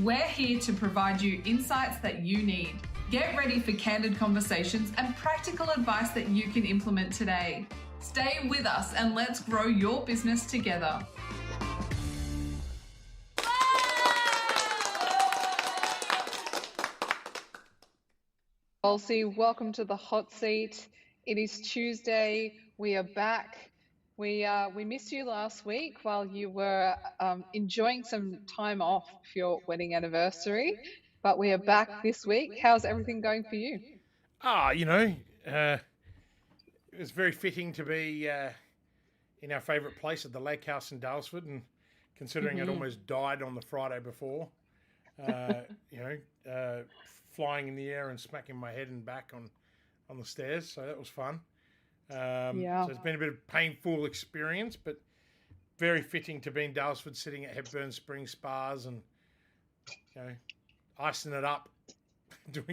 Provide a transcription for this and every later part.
We're here to provide you insights that you need. Get ready for candid conversations and practical advice that you can implement today. Stay with us and let's grow your business together. Livolsi, welcome to the hot seat. It is Tuesday. We are back. We missed you last week while you were enjoying some time off for your wedding anniversary, but we are back this week. How's everything going for you? It was very fitting to be in our favourite place at the lake house in Dalesford, and considering I'd almost died on the Friday before, flying in the air and smacking my head and back on the stairs, so that was fun. So it's been a bit of a painful experience, but very fitting to be in Dalesford, sitting at Hepburn Spring Spas and icing it up.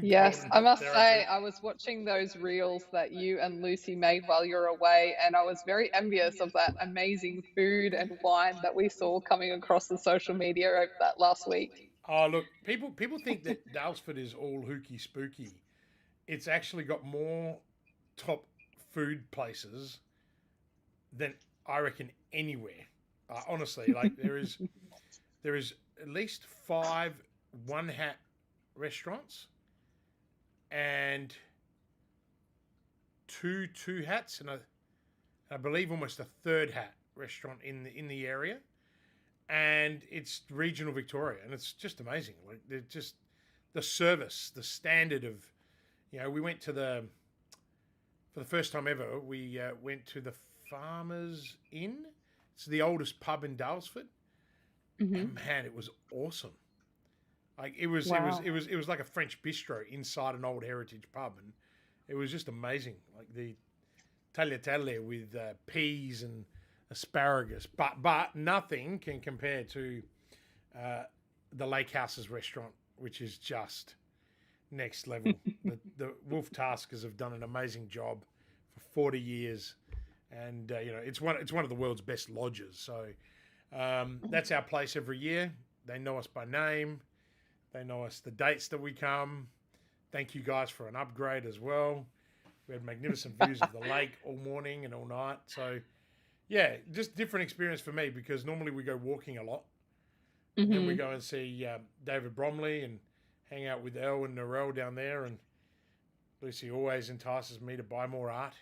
Yes, I must say, I was watching those reels that you and Lucy made while you were away, and I was very envious of that amazing food and wine that we saw coming across the social media over that last week. Oh, look, people think that Dalesford is all hooky spooky. It's actually got more top food places than I reckon anywhere. Honestly, like there is at least 5 one-hat restaurants and two hats, and I believe almost a third hat restaurant in the area. And it's regional Victoria, and it's just amazing. Like, they're just the service, the standard of, we went to for the first time ever, we went to the Farmers Inn. It's the oldest pub in Dalesford, and man, it was awesome. Like it was like a French bistro inside an old heritage pub, and it was just amazing. Like the tagliatelle with peas and asparagus, but nothing can compare to the Lake House's restaurant, which is just next level. the Wolf Taskers have done an amazing job for 40 years, and it's one of the world's best lodges. So that's our place every year. They know us by name. They know us the dates that we come. Thank you guys for an upgrade as well. We had magnificent views of the lake all morning and all night. So yeah, just different experience for me, because normally we go walking a lot. And then we go and see David Bromley and hang out with Elle and Narelle down there. And Lucy always entices me to buy more art.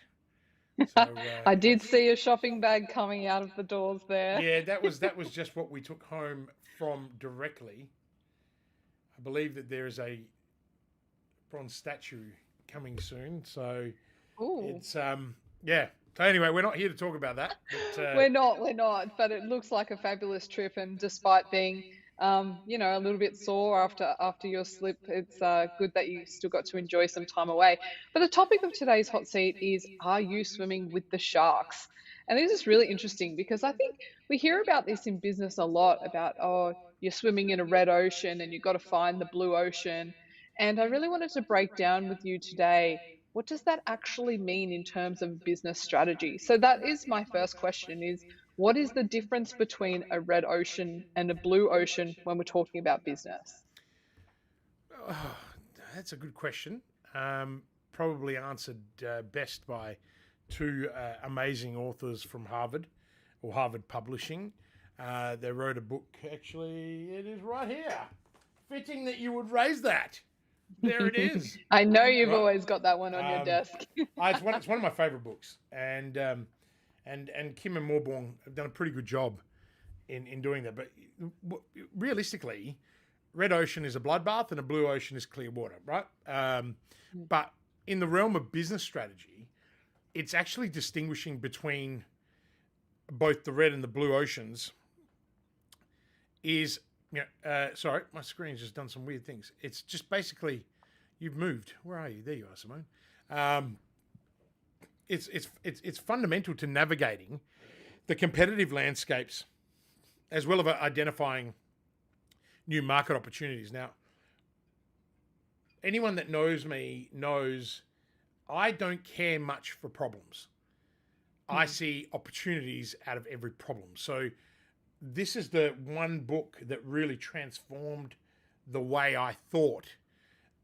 So, I did see a shopping bag coming out of the doors there. Yeah, that was just what we took home from directly. I believe that there is a bronze statue coming soon. So it's, yeah. So anyway, we're not here to talk about that. But, we're not. But it looks like a fabulous trip, and despite being, a little bit sore after your slip, it's good that you still got to enjoy some time away. But the topic of today's hot seat is: are you swimming with the sharks? And this is really interesting, because I think we hear about this in business a lot about, you're swimming in a red ocean and you've got to find the blue ocean. And I really wanted to break down with you today, what does that actually mean in terms of business strategy? So that is my first question, is what is the difference between a red ocean and a blue ocean when we're talking about business? Oh, that's a good question. Probably answered best by two amazing authors from Harvard, or Harvard Publishing. They wrote a book, actually, it is right here. Fitting that you would raise that. There it is. I know you've always got that one on your desk. It's one of my favourite books, and Kim and Morborn have done a pretty good job in doing that. But realistically, red ocean is a bloodbath and a blue ocean is clear water, right? But in the realm of business strategy, it's actually distinguishing between both the red and the blue oceans. Sorry, my screen's just done some weird things. It's just basically, you've moved. Where are you? There you are, Simone. It's fundamental to navigating the competitive landscapes, as well as identifying new market opportunities. Now, anyone that knows me knows I don't care much for problems. I see opportunities out of every problem. So this is the one book that really transformed the way I thought.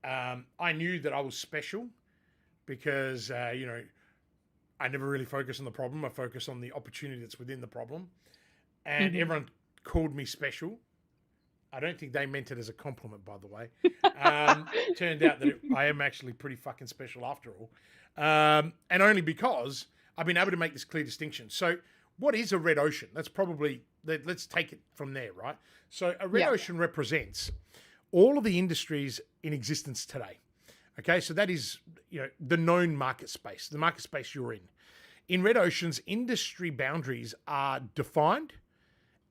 I knew that I was special because, I never really focus on the problem. I focus on the opportunity that's within the problem. And everyone called me special. I don't think they meant it as a compliment, by the way. Turned out that I am actually pretty fucking special after all. And only because I've been able to make this clear distinction. So what is a red ocean? Let's take it from there, right? So a red ocean represents all of the industries in existence today. Okay, so that is, the known market space, the market space you're in. In red oceans, industry boundaries are defined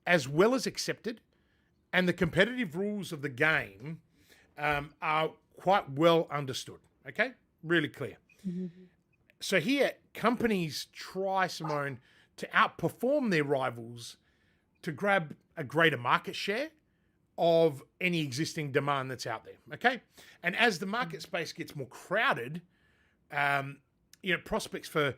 as well as accepted, and the competitive rules of the game are quite well understood. Okay, really clear. So here, companies try, Simone, to outperform their rivals to grab a greater market share of any existing demand that's out there, okay? And as the market space gets more crowded, prospects for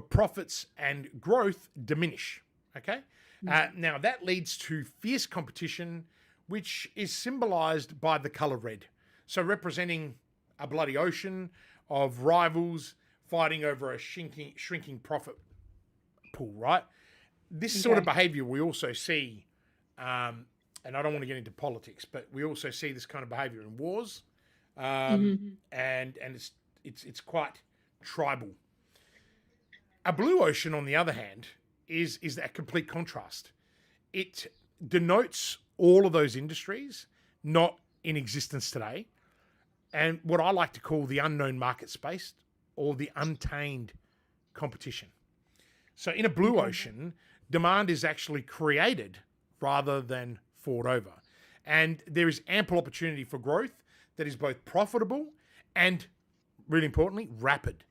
profits and growth diminish, okay? Now, that leads to fierce competition, which is symbolized by the color red. So representing a bloody ocean of rivals fighting over a shrinking profit pool, right? This sort of behavior we also see, and I don't want to get into politics, but we also see this kind of behavior in wars, and it's quite tribal. A blue ocean, on the other hand, is that complete contrast. It denotes all of those industries not in existence today, and what I like to call the unknown market space or the untamed competition. So in a blue ocean, demand is actually created rather than fought over. And there is ample opportunity for growth that is both profitable and, really importantly, rapid.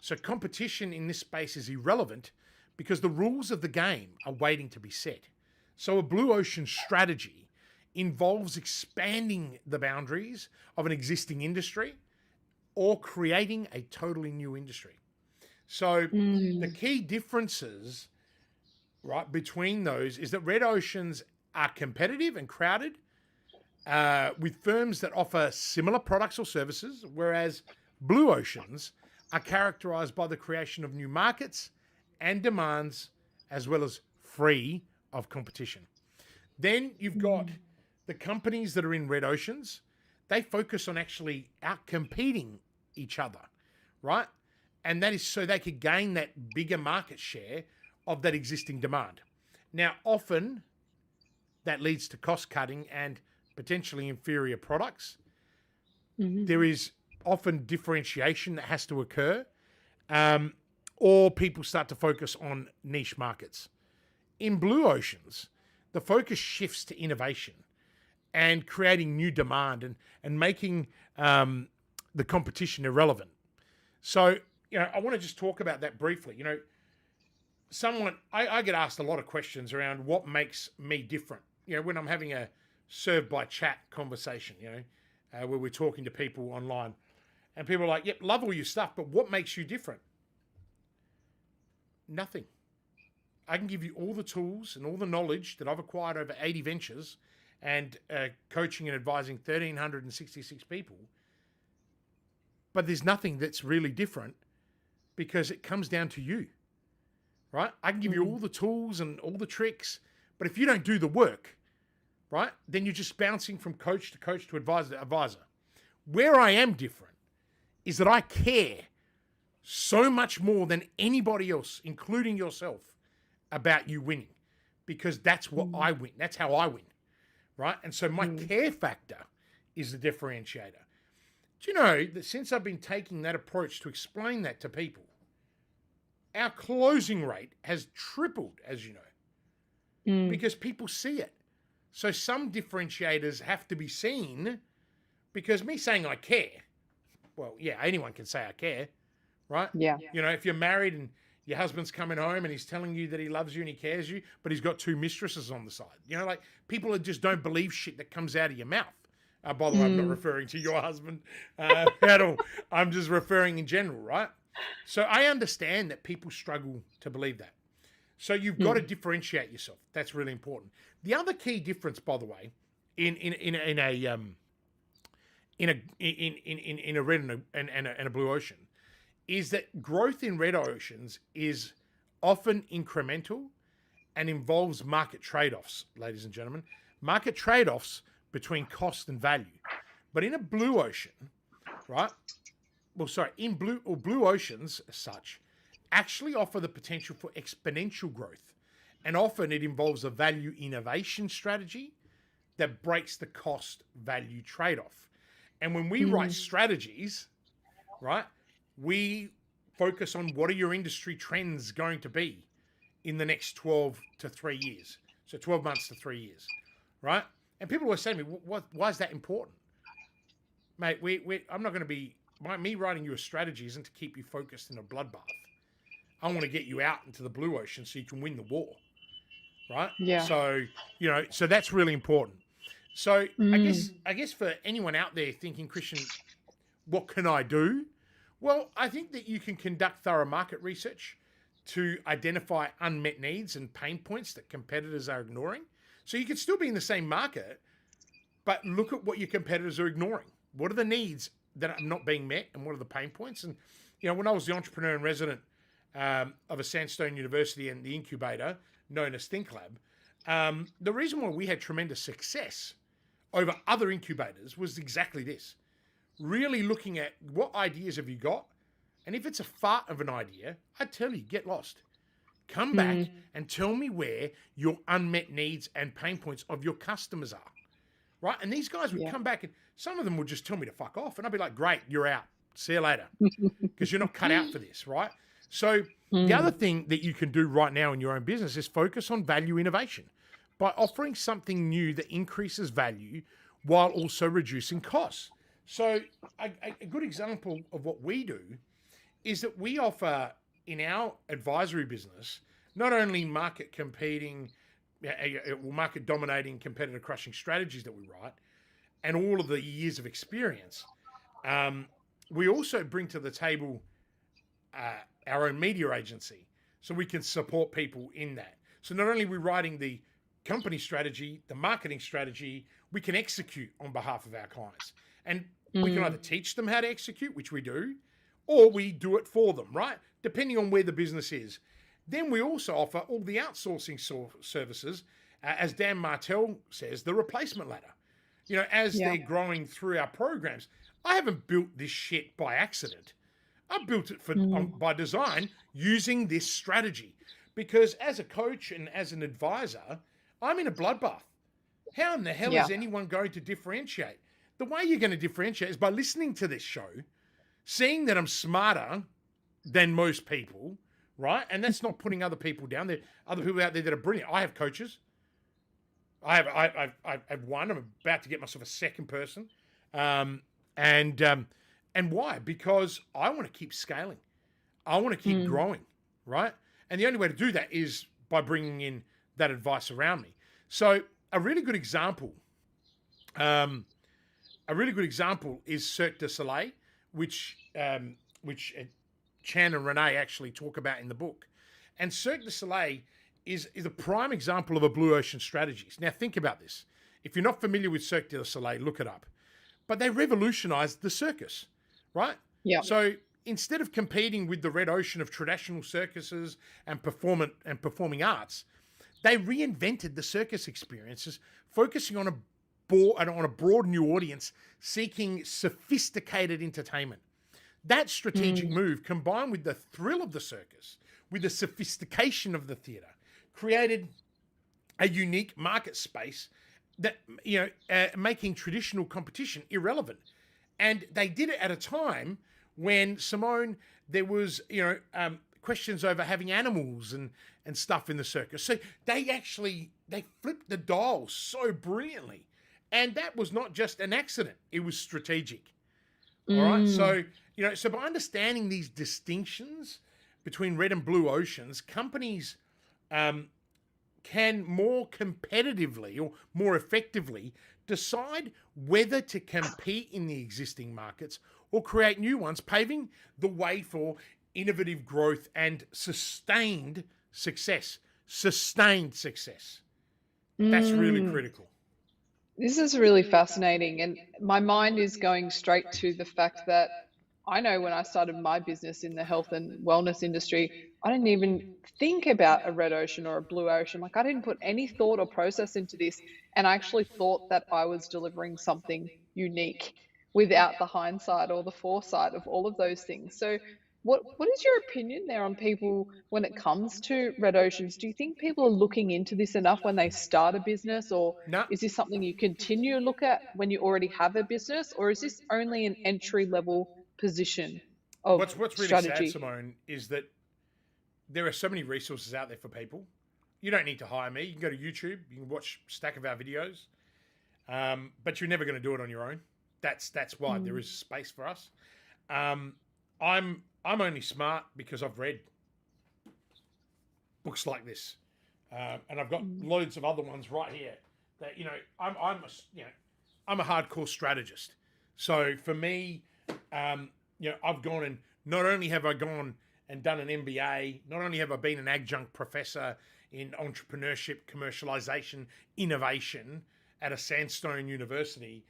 So competition in this space is irrelevant because the rules of the game are waiting to be set. So a blue ocean strategy involves expanding the boundaries of an existing industry or creating a totally new industry. So the key differences, right, between those is that red oceans are competitive and crowded with firms that offer similar products or services, whereas blue oceans are characterized by the creation of new markets and demands as well as free of competition. Then you've got the companies that are in red oceans. They focus on actually out-competing each other, right? And that is so they could gain that bigger market share of that existing demand. Now, often that leads to cost cutting and potentially inferior products. There is often differentiation that has to occur, or people start to focus on niche markets. In blue oceans, the focus shifts to innovation and creating new demand and making the competition irrelevant. So, I want to just talk about that briefly. I get asked a lot of questions around what makes me different. When I'm having a serve by chat conversation, where we're talking to people online, and people are like, "Yep, love all your stuff, but what makes you different?" Nothing. I can give you all the tools and all the knowledge that I've acquired over 80 ventures and coaching and advising 1,366 people. But there's nothing that's really different because it comes down to you, right? I can give you all the tools and all the tricks, but if you don't do the work, right, then you're just bouncing from coach to advisor to advisor. Where I am different is that I care so much more than anybody else, including yourself, about you winning, because that's what I win. That's how I win, right? And so my care factor is the differentiator. Do you know that since I've been taking that approach to explain that to people, our closing rate has tripled, as you know, because people see it. So some differentiators have to be seen because me saying I care, well, yeah, anyone can say I care, right? Yeah. If you're married and your husband's coming home and he's telling you that he loves you and he cares you, but he's got 2 mistresses on the side. People just don't believe shit that comes out of your mouth. By the way, I'm not referring to your husband at all. I'm just referring in general, right? So I understand that people struggle to believe that. So you've got to differentiate yourself. That's really important. The other key difference, by the way, in in a red and a blue ocean is that growth in red oceans is often incremental and involves market trade-offs, ladies and gentlemen. Market trade-offs between cost and value. But in a blue ocean, right? Well, sorry, in blue oceans as such, actually offer the potential for exponential growth. And often it involves a value innovation strategy that breaks the cost value trade-off. And when we write strategies, right, we focus on what are your industry trends going to be in the next 12 to 3 years. So 12 months to 3 years, right? And people always say to me, why is that important? Mate, I'm not going to be, me writing you a strategy isn't to keep you focused in a bloodbath. I want to get you out into the blue ocean so you can win the war, right? Yeah. So, so that's really important. So I guess for anyone out there thinking, Kristian, what can I do? Well, I think that you can conduct thorough market research to identify unmet needs and pain points that competitors are ignoring. So you can still be in the same market, but look at what your competitors are ignoring. What are the needs that are not being met, and what are the pain points? And, when I was the entrepreneur in resident of a Sandstone University and the incubator known as ThinkLab, the reason why we had tremendous success over other incubators was exactly this. Really looking at what ideas have you got, and if it's a fart of an idea, I tell you, get lost. Come back and tell me where your unmet needs and pain points of your customers are, right? And these guys would come back, and some of them would just tell me to fuck off, and I'd be like, great, you're out. See you later, because you're not cut out for this, right? So the other thing that you can do right now in your own business is focus on value innovation by offering something new that increases value while also reducing costs. So a good example of what we do is that we offer in our advisory business not only market dominating, competitor crushing strategies that we write and all of the years of experience, we also bring to the table our own media agency so we can support people in that. So not only are we writing the company strategy, the marketing strategy, we can execute on behalf of our clients. And we can either teach them how to execute, which we do, or we do it for them, right? Depending on where the business is. Then we also offer all the outsourcing services, as Dan Martell says, the replacement ladder. As they're growing through our programs. I haven't built this shit by accident. I built it by design using this strategy. Because as a coach and as an advisor, I'm in a bloodbath. How in the hell is anyone going to differentiate? The way you're going to differentiate is by listening to this show, seeing that I'm smarter than most people, right? And that's not putting other people down. There are other people out there that are brilliant. I have coaches. I have one. I'm about to get myself a second person. And why? Because I want to keep scaling. I want to keep growing, right? And the only way to do that is by bringing in that advice around me. So a really good example is Cirque du Soleil, which Chan and Renee actually talk about in the book. And Cirque du Soleil is a prime example of a blue ocean strategy. Now think about this. If you're not familiar with Cirque du Soleil, look it up. But they revolutionized the circus, right? Yeah. So instead of competing with the red ocean of traditional circuses and performing arts, they reinvented the circus experiences, focusing on a broad new audience seeking sophisticated entertainment. That strategic move, combined with the thrill of the circus, with the sophistication of the theatre, created a unique market space that, making traditional competition irrelevant. And they did it at a time when, Simone, there was, questions over having animals and stuff in the circus. So they flipped the dial so brilliantly. And that was not just an accident. It was strategic. All right. So, so by understanding these distinctions between red and blue oceans, companies can more competitively or more effectively decide whether to compete in the existing markets or create new ones, paving the way for innovative growth and sustained success. Sustained success. That's really critical. This is really fascinating, and my mind is going straight to the fact that I know when I started my business in the health and wellness industry, I didn't even think about a red ocean or a blue ocean. Like, I didn't put any thought or process into this, and I actually thought that I was delivering something unique without the hindsight or the foresight of all of those things. So, what is your opinion there on people when it comes to red oceans? Do you think people are looking into this enough when they start a business, or No, is this something you continue to look at when you already have a business, or is this only an entry level position of what's really sad, strategy? Simone, is that there are so many resources out there for people. You don't need to hire me. You can go to YouTube. You can watch a stack of our videos, but you're never going to do it on your own. That's why there is space for us. I'm only smart because I've read books like this, and I've got loads of other ones right here. That I'm a hardcore strategist. So for me, I've gone and not only have I gone and done an MBA, not only have I been an adjunct professor in entrepreneurship, commercialization, innovation at a Sandstone University,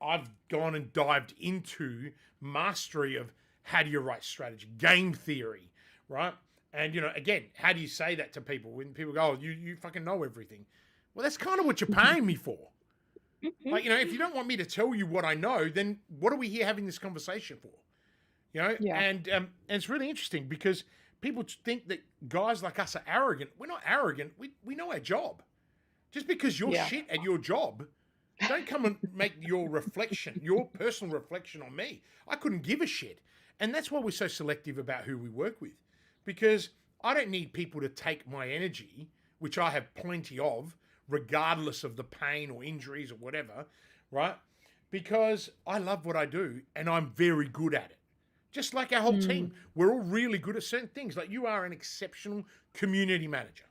I've gone and dived into mastery of how do you write strategy, game theory, right? And, again, how do you say that to people when people go, oh, you fucking know everything? Well, that's kind of what you're paying me for. Like, if you don't want me to tell you what I know, then what are we here having this conversation for? Yeah. And it's really interesting because people think that guys like us are arrogant. We're not arrogant. We know our job. Just because you're shit at your job, don't come and make your personal reflection on me. I couldn't give a shit. And that's why we're so selective about who we work with. Because I don't need people to take my energy, which I have plenty of, regardless of the pain or injuries or whatever, right? Because I love what I do and I'm very good at it. Just like our whole team. We're all really good at certain things. Like you are an exceptional community manager,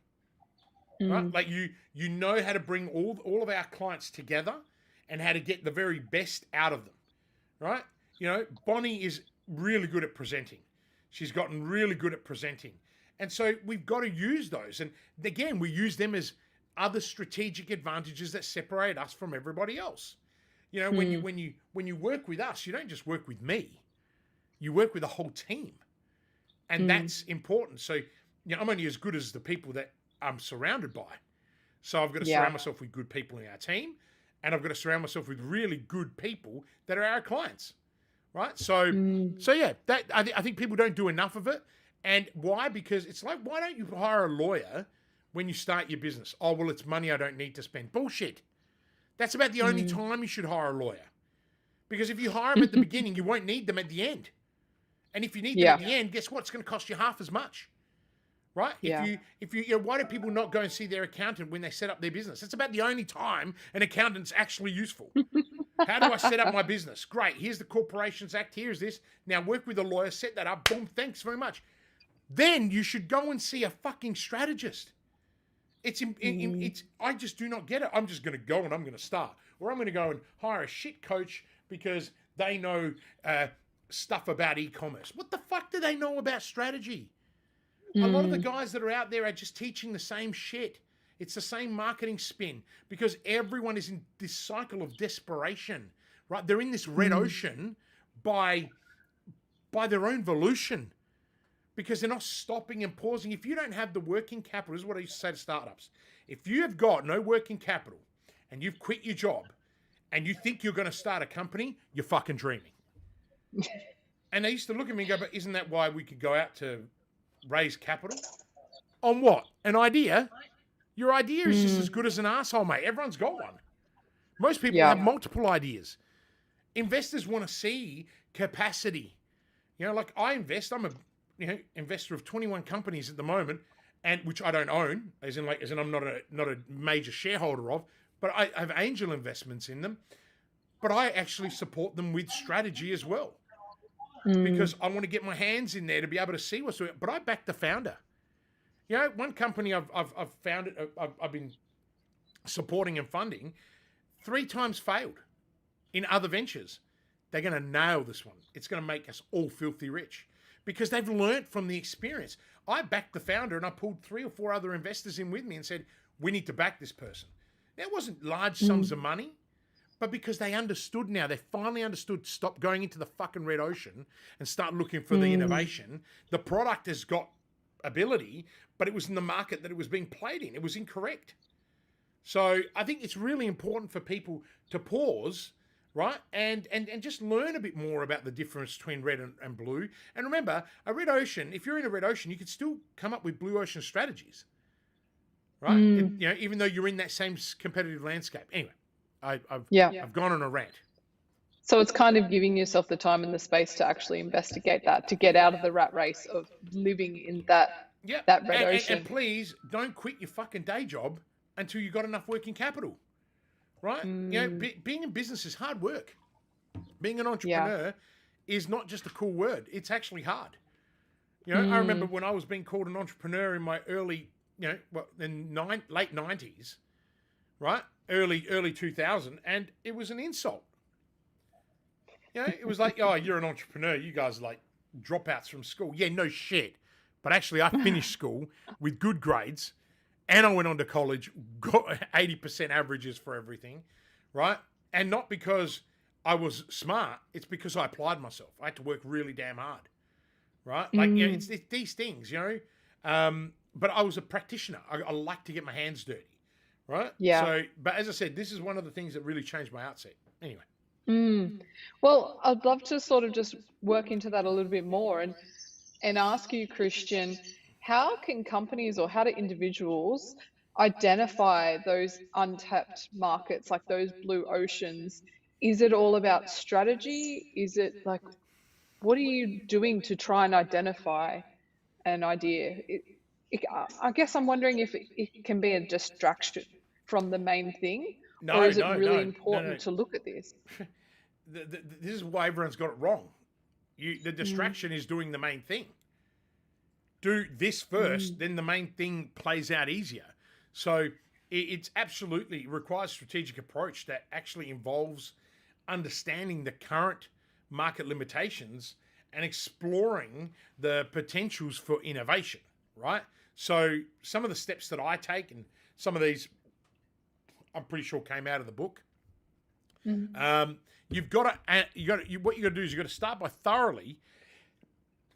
right? Like you know how to bring all of our clients together and how to get the very best out of them, right? Bonnie is really good at presenting. She's gotten really good at presenting. And so we've got to use those. And again, we use them as other strategic advantages that separate us from everybody else. When you work with us, you don't just work with me. You work with a whole team. And that's important. So, I'm only as good as the people that I'm surrounded by. So I've got to surround myself with good people in our team. And I've got to surround myself with really good people that are our clients. Right? So yeah, I think people don't do enough of it. And why? Because it's like, why don't you hire a lawyer when you start your business? Oh, well, it's money I don't need to spend. Bullshit. That's about the only time you should hire a lawyer. Because if you hire them at the beginning, you won't need them at the end. And if you need them at the end, guess what? It's going to cost you half as much. Right? Yeah. If you why do people not go and see their accountant when they set up their business? It's about the only time an accountant's actually useful. How do I set up my business? Great. Here's the Corporations Act. Here's this. Now work with a lawyer, set that up. Boom. Thanks very much. Then you should go and see a fucking strategist. I just do not get it. I'm just going to go and I'm going to start. Or I'm going to go and hire a shit coach because they know stuff about e-commerce. What the fuck do they know about strategy? A lot of the guys that are out there are just teaching the same shit. It's the same marketing spin because everyone is in this cycle of desperation, right? They're in this red ocean by their own volition because they're not stopping and pausing. If you don't have the working capital, this is what I used to say to startups. If you have got no working capital and you've quit your job and you think you're going to start a company, you're fucking dreaming. And they used to look at me and go, but isn't that why we could go out to raise capital? On what? An idea? Your idea is just as good as an asshole, mate. Everyone's got one. Most people have multiple ideas. Investors want to see capacity. Like I invest. I'm a investor of 21 companies at the moment, and which I don't own, as in I'm not a major shareholder of, but I have angel investments in them. But I actually support them with strategy as well. Because I want to get my hands in there to be able to see what's doing. But I back the founder. One company I've founded, I've been supporting and funding, 3 times failed in other ventures. They're going to nail this one. It's going to make us all filthy rich because they've learnt from the experience. I backed the founder and I pulled 3 or 4 other investors in with me and said, we need to back this person. Now, it wasn't large sums of money, But because they understood now, they finally understood, stop going into the fucking red ocean and start looking for the innovation. The product has got ability, but it was in the market that it was being played in. It was incorrect. So I think it's really important for people to pause, right? And just learn a bit more about the difference between red and blue. And remember, a red ocean, if you're in a red ocean, you can still come up with blue ocean strategies, right? Even though you're in that same competitive landscape. Anyway, I've gone on a rant. So it's kind of giving yourself the time and the space to actually investigate that, to get out of the rat race of living in that red ocean. And please don't quit your fucking day job until you've got enough working capital, right? Being in business is hard work. Being an entrepreneur is not just a cool word. It's actually hard. I remember when I was being called an entrepreneur in my early, late 90s, right? Early 2000, and it was an insult. It was like, oh, you're an entrepreneur. You guys are like dropouts from school. Yeah, no shit. But actually, I finished school with good grades, and I went on to college, got 80% averages for everything, right? And not because I was smart. It's because I applied myself. I had to work really damn hard, right? Like, it's these things, but I was a practitioner. I like to get my hands dirty, right? Yeah. So, but as I said, this is one of the things that really changed my outset. Anyway. Well, I'd love to sort of just work into that a little bit more and ask you, Kristian, how can companies or how do individuals identify those untapped markets, like those blue oceans? Is it all about strategy? Is it like, what are you doing to try and identify an idea? I guess I'm wondering if it can be a distraction from the main thing, or is it really important to look at this? This is why everyone's got it wrong. The distraction is doing the main thing. Do this first, then the main thing plays out easier. So it's absolutely requires strategic approach that actually involves understanding the current market limitations and exploring the potentials for innovation, right? So some of the steps that I take, and some of these I'm pretty sure came out of the book. What you've got to do is you've got to start by thoroughly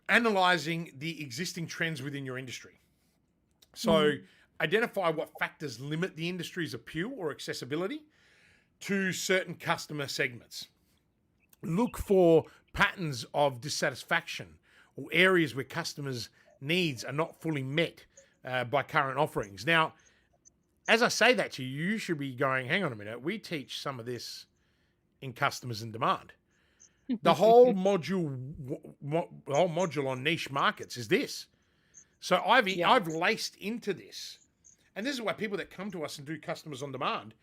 analyzing the existing trends within your industry. So identify what factors limit the industry's appeal or accessibility to certain customer segments. Look for patterns of dissatisfaction or areas where customers' needs are not fully met by current offerings. Now, as I say that to you, you should be going, hang on a minute, we teach some of this in customers in demand. The whole module on niche markets is this. So I've laced into this. And this is why people that come to us and do customers on demand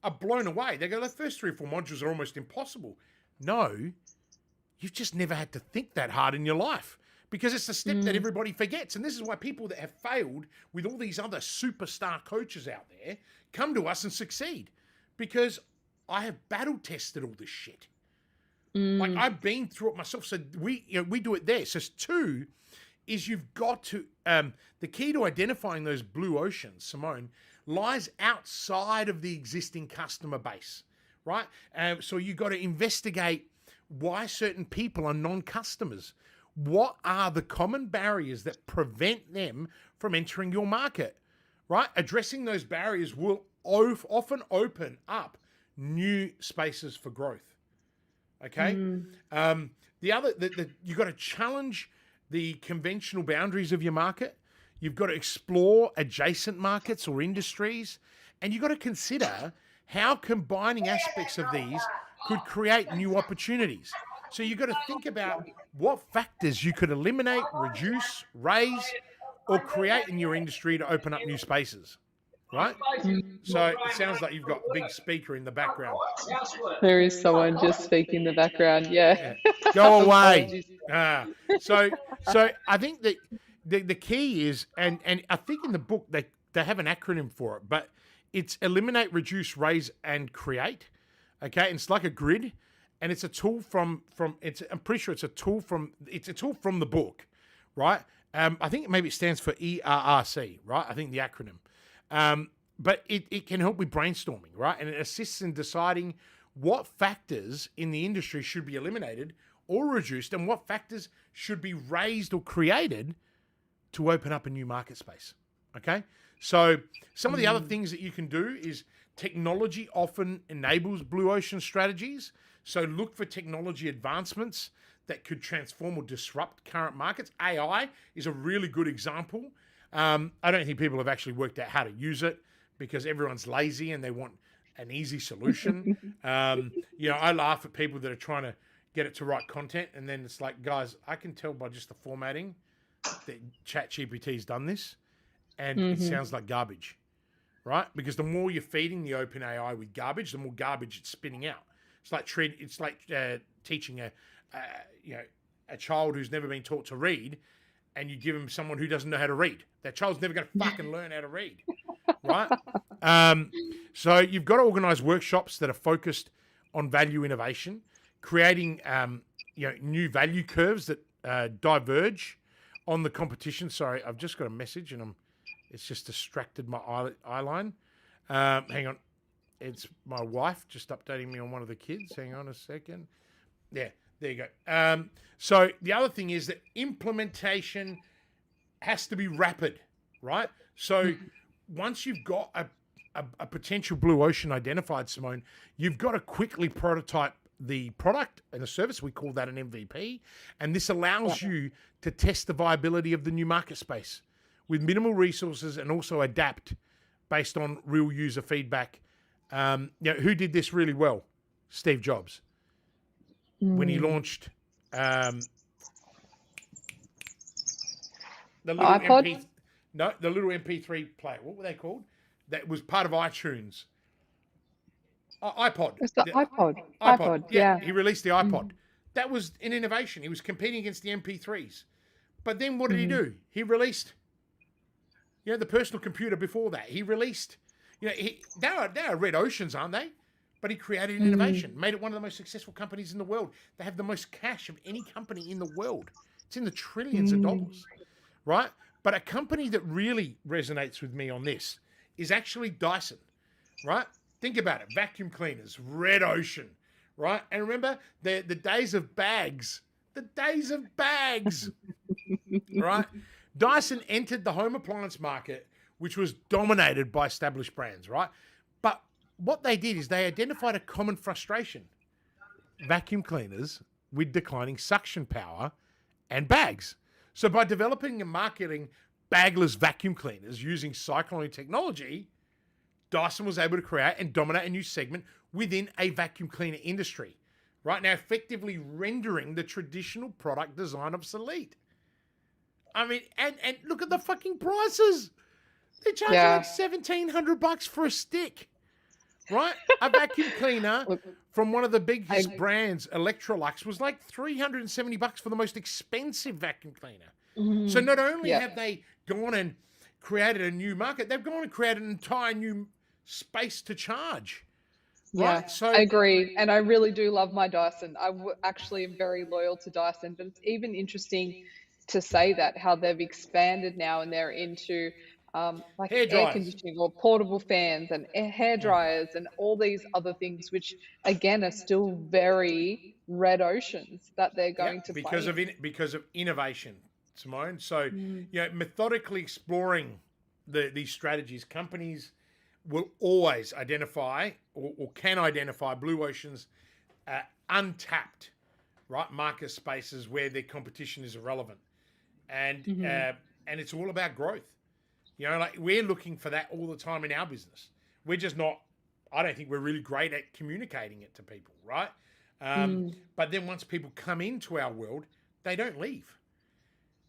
are blown away. They go, the first 3 or 4 modules are almost impossible. No, you've just never had to think that hard in your life, because it's the step that everybody forgets. And this is why people that have failed with all these other superstar coaches out there come to us and succeed, because I have battle tested all this shit. Like, I've been through it myself. So we do it there. So 2 is you've got to, the key to identifying those blue oceans, Simone, lies outside of the existing customer base, right? So you got to investigate why certain people are non-customers. What are the common barriers that prevent them from entering your market, right? Addressing those barriers will often open up new spaces for growth. Okay. You've got to challenge the conventional boundaries of your market. You've got to explore adjacent markets or industries, and you've got to consider how combining aspects of these could create new opportunities. So you've got to think about what factors you could eliminate, reduce, raise, or create in your industry to open up new spaces. Right? So it sounds like you've got a big speaker in the background. There is someone just speaking in the background. Yeah. Go away. So I think that the key is, and I think in the book they have an acronym for it, but it's eliminate, reduce, raise, and create. Okay, and it's like a grid, and it's a tool from I'm pretty sure it's a tool from the book, right? I think maybe it stands for ERRC, right? I think the acronym. But it can help with brainstorming, right? And it assists in deciding what factors in the industry should be eliminated or reduced, and what factors should be raised or created to open up a new market space. Okay? So some of the other things that you can do is technology often enables blue ocean strategies. So look for technology advancements that could transform or disrupt current markets. AI is a really good example. I don't think people have actually worked out how to use it because everyone's lazy and they want an easy solution. I laugh at people that are trying to get it to write content, and then it's like, guys, I can tell by just the formatting that ChatGPT's done this, and it sounds like garbage, right? Because the more you're feeding the OpenAI with garbage, the more garbage it's spitting out. It's like teaching a child who's never been taught to read, and you give them someone who doesn't know how to read. That child's never going to fucking learn how to read, right? So you've got to organize workshops that are focused on value innovation, creating new value curves that diverge on the competition. Sorry, I've just got a message and it's just distracted my eye line. Hang on. It's my wife just updating me on one of the kids. Hang on a second. Yeah, there you go. So the other thing is that implementation has to be rapid, right? So once you've got a potential blue ocean identified, Simone, you've got to quickly prototype the product and the service. We call that an MVP. And this allows you to test the viability of the new market space with minimal resources and also adapt based on real user feedback. Who did this really well? Steve Jobs. When he launched the little iPod? the little MP3 player. What were they called? That was part of iTunes. iPod. It's the iPod. Yeah. He released the iPod. That was an innovation. He was competing against the MP3s. But then what did he do? He released, the personal computer before that. He released, they are red oceans, aren't they? But he created an innovation, made it one of the most successful companies in the world. They have the most cash of any company in the world. It's in the trillions of dollars, right? But a company that really resonates with me on this is actually Dyson, right? Think about it. Vacuum cleaners, red ocean, right? And remember the days of bags, right? Dyson entered the home appliance market, which was dominated by established brands, right? But what they did is they identified a common frustration: vacuum cleaners with declining suction power and bags. So by developing and marketing bagless vacuum cleaners using cyclone technology, Dyson was able to create and dominate a new segment within a vacuum cleaner industry, right? Now effectively rendering the traditional product design obsolete. I mean, and look at the fucking prices. They're charging like $1,700 for a stick, right? A vacuum cleaner from one of the biggest brands, Electrolux, was like $370 for the most expensive vacuum cleaner. So not only have they gone and created a new market, they've gone and created an entire new space to charge. Right? Yeah, So I agree. And I really do love my Dyson. Actually am very loyal to Dyson, but it's even interesting to say that how they've expanded now and they're into like Hair air dryers. conditioning or portable fans and hair dryers and all these other things, which again are still very red oceans that they're going to because play in. because of innovation, Simone. So methodically exploring these strategies, companies will always identify or can identify blue oceans, untapped, right, market spaces where their competition is irrelevant, and it's all about growth. Like we're looking for that all the time in our business. We're just not. I don't think we're really great at communicating it to people, right? But then once people come into our world, they don't leave.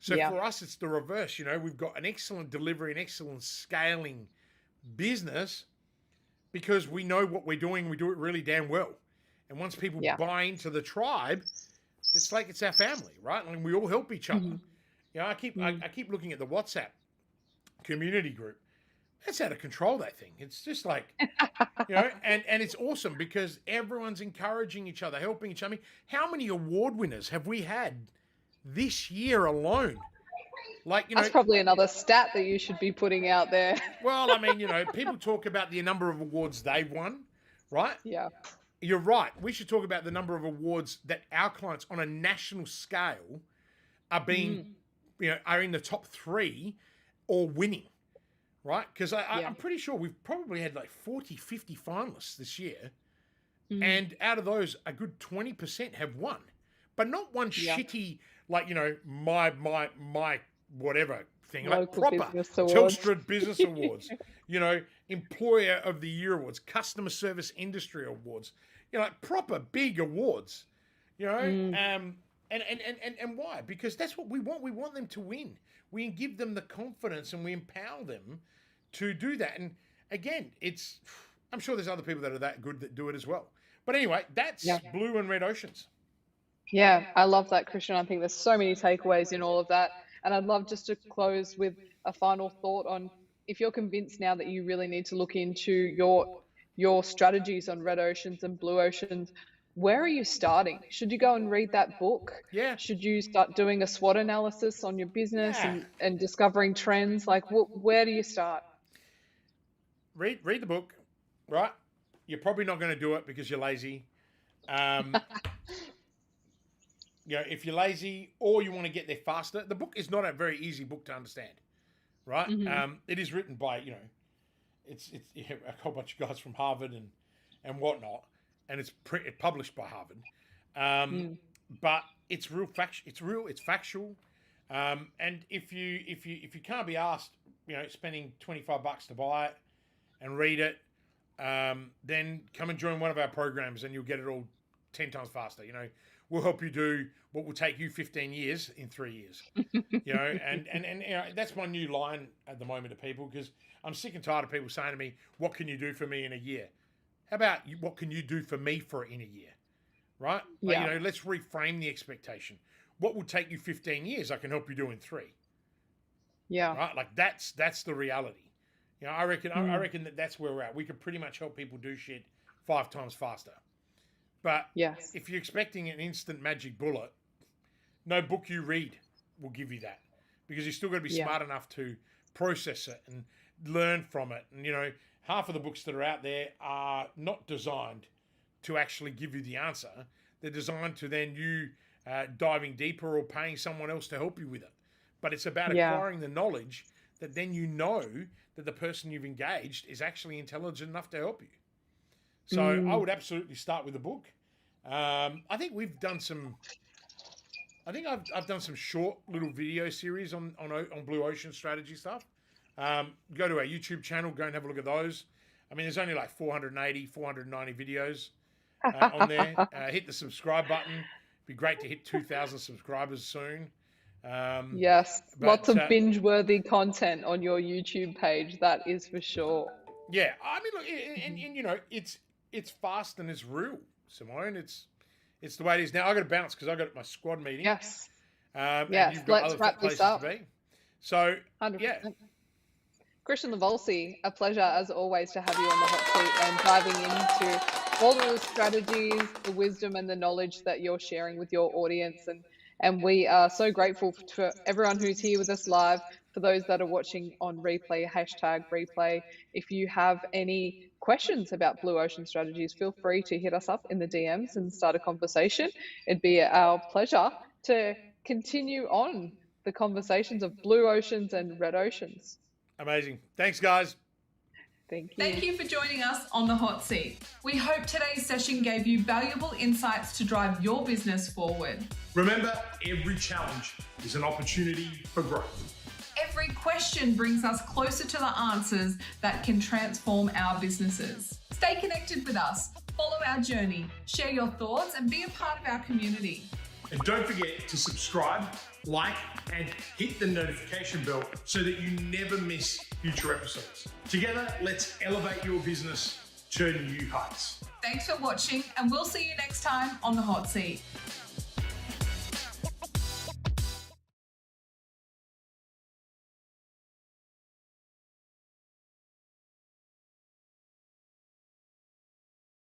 So for us, it's the reverse. We've got an excellent delivery, an excellent scaling business because we know what we're doing. We do it really damn well. And once people buy into the tribe, it's like it's our family, right? And we all help each other. I keep looking at the WhatsApp community group. That's out of control, that thing. It's just like, and it's awesome because everyone's encouraging each other, helping each other. I mean, how many award winners have we had this year alone? Like, That's probably another stat that you should be putting out there. Well, I mean, people talk about the number of awards they've won, right? Yeah. you're right. We should talk about the number of awards that our clients on a national scale are being, are in the top 3 or winning, right? Because I'm pretty sure we've probably had like 40, 50 finalists this year. And out of those, a good 20% have won. But not one shitty, like, my whatever thing, Local like proper Business Awards. Telstra Business Awards, Employer of the Year Awards, Customer Service Industry Awards, like proper big awards, and why? Because that's what we want. We want them to win. We give them the confidence and we empower them to do that. And again, I'm sure there's other people that are that good that do it as well. But anyway, that's Blue and Red Oceans. Yeah, I love that, Kristian. I think there's so many takeaways in all of that. And I'd love just to close with a final thought on, if you're convinced now that you really need to look into your strategies on Red Oceans and Blue Oceans, where are you starting? Should you go and read that book? Yeah. Should you start doing a SWOT analysis on your business and discovering trends? Like, where do you start? Read the book, right? You're probably not going to do it because you're lazy. If you're lazy or you want to get there faster, the book is not a very easy book to understand, right? It is written by, it's a whole bunch of guys from Harvard and whatnot, and it's published by Harvard. But it's it's factual. And if you can't be asked, spending $25 to buy it and read it, then come and join one of our programs and you'll get it all 10 times faster. We'll help you do what will take you 15 years in 3 years. And that's my new line at the moment to people, because I'm sick and tired of people saying to me, what can you do for me in a year? How about what can you do for me in a year? Right? Yeah. Let's reframe the expectation. What will take you 15 years, I can help you do in 3. Yeah. Right? Like that's the reality. I reckon that's where we're at. We could pretty much help people do shit 5 times faster. But if you're expecting an instant magic bullet, no book you read will give you that, because you're still got to be smart enough to process it and learn from it. And, half of the books that are out there are not designed to actually give you the answer. They're designed to then you diving deeper or paying someone else to help you with it. But it's about acquiring the knowledge that then that the person you've engaged is actually intelligent enough to help you. So I would absolutely start with a book. I think we've done some. I think I've done some short little video series on Blue Ocean strategy stuff. Go to our YouTube channel, go and have a look at those. I mean, there's only like 480, 490 videos on there. Hit the subscribe button. It'd be great to hit 2,000 subscribers soon. Yes, lots of binge-worthy content on your YouTube page. That is for sure. Yeah, I mean, look, and it's fast and it's real, Simone. It's the way it is now. I got to bounce because I got my squad meeting. Yes. And you've got let's other wrap places this up. to be. So 100%. yeah. Kristian Livolsi, a pleasure as always to have you on the hot seat and diving into all the strategies, the wisdom and the knowledge that you're sharing with your audience. And we are so grateful for everyone who's here with us live. For those that are watching on replay, #replay. If you have any questions about Blue Ocean strategies, feel free to hit us up in the DMs and start a conversation. It'd be our pleasure to continue on the conversations of Blue Oceans and Red Oceans. Amazing. Thanks, guys. Thank you. Thank you for joining us on the hot seat. We hope today's session gave you valuable insights to drive your business forward. Remember, every challenge is an opportunity for growth. Every question brings us closer to the answers that can transform our businesses. Stay connected with us, follow our journey, share your thoughts, and be a part of our community. And don't forget to subscribe, like, and hit the notification bell so that you never miss future episodes. Together, let's elevate your business to new heights. Thanks for watching, and we'll see you next time on the hot seat.